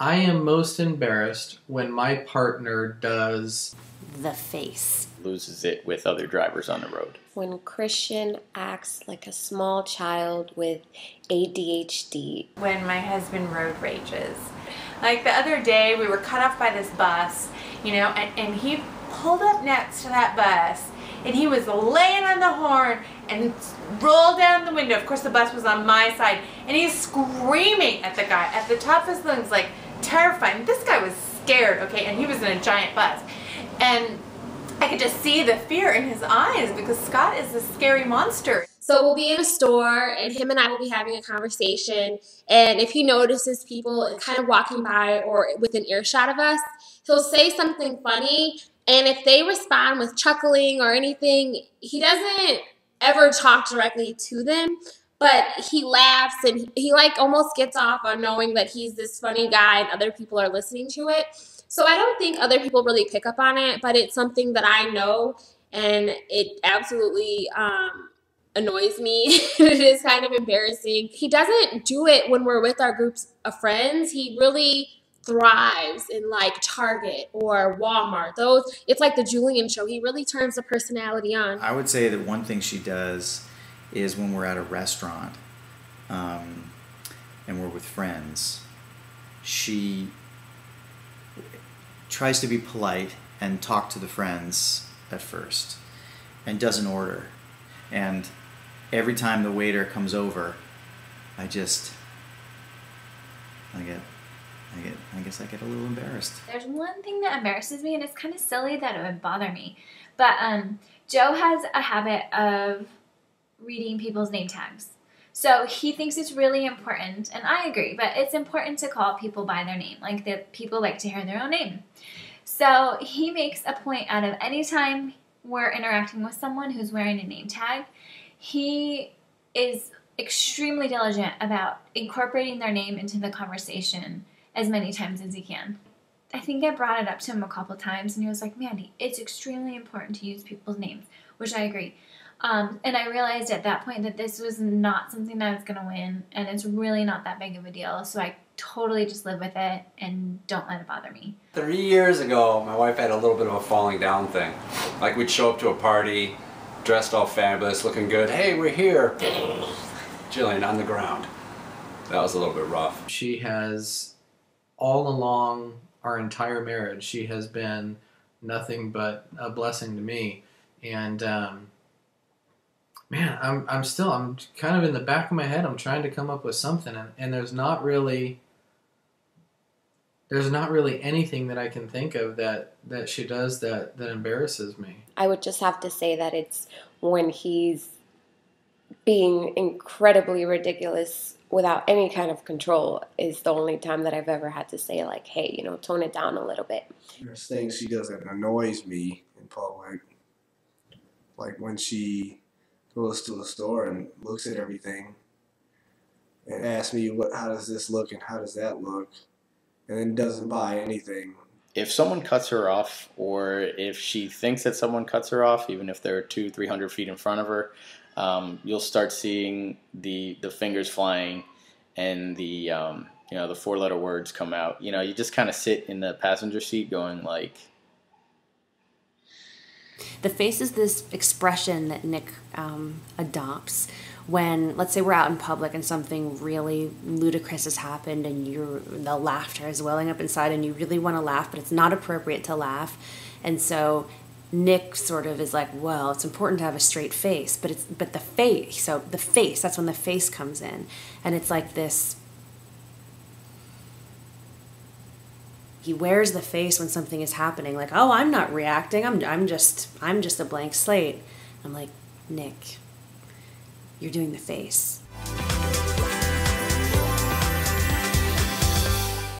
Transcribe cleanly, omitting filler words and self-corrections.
I am most embarrassed when my partner does the face. Loses it with other drivers on the road. When Christian acts like a small child with ADHD. When my husband road rages. Like the other day, we were cut off by this bus, you know, and he pulled up next to that bus, and he was laying on the horn and rolled down the window. Of course, the bus was on my side, and he's screaming at the guy at the top of his lungs, like terrified. This guy was scared, okay, and he was in a giant bus. And I could just see the fear in his eyes because Scott is a scary monster. So we'll be in a store, and him and I will be having a conversation, and if he notices people kind of walking by or within earshot of us, he'll say something funny, and if they respond with chuckling or anything, he doesn't ever talk directly to them, but he laughs, and he like almost gets off on knowing that he's this funny guy and other people are listening to it. So I don't think other people really pick up on it, but it's something that I know, and it absolutely annoys me. It is kind of embarrassing. He doesn't do it when we're with our groups of friends. He really thrives in like Target or Walmart. It's like the Julian show. He really turns the personality on. I would say that one thing she does is when we're at a restaurant and we're with friends, she tries to be polite and talk to the friends at first and doesn't order. And every time the waiter comes over, I guess I get a little embarrassed. There's one thing that embarrasses me, and it's kind of silly that it would bother me. But Joe has a habit of reading people's name tags. So he thinks it's really important, and I agree, but it's important to call people by their name. Like, people like to hear their own name. So he makes a point out of any time we're interacting with someone who's wearing a name tag, he is extremely diligent about incorporating their name into the conversation as many times as he can. I think I brought it up to him a couple times, and he was like, Mandy, it's extremely important to use people's names, which I agree. And I realized at that point that this was not something that I was going to win, and it's really not that big of a deal, so I totally just live with it and don't let it bother me. 3 years ago, my wife had a little bit of a falling down thing. Like, we'd show up to a party, dressed all fabulous, looking good. Hey, we're here. Jillian on the ground. That was a little bit rough. She has, all along our entire marriage, she has been nothing but a blessing to me. And man, I'm kind of in the back of my head, I'm trying to come up with something, and there's not really anything that I can think of that she does that embarrasses me. I would just have to say that it's when he's being incredibly ridiculous without any kind of control is the only time that I've ever had to say, like, hey, you know, tone it down a little bit. There's things she does that annoys me in public. Like when she goes to the store and looks at everything and asks me, how does this look and how does that look? And then doesn't buy anything. If someone cuts her off, or if she thinks that someone cuts her off, even if they're 200-300 feet in front of her, you'll start seeing the fingers flying and the the four-letter words come out. You know, you just kind of sit in the passenger seat going like. The face is this expression that Nick adopts when, let's say, we're out in public and something really ludicrous has happened, and the laughter is welling up inside, and you really want to laugh, but it's not appropriate to laugh, and so Nick sort of is like, well, it's important to have a straight face, but the face. So the face, that's when the face comes in, and it's like this. He wears the face when something is happening, like, oh, I'm not reacting. I'm just a blank slate. I'm like, Nick, you're doing the face.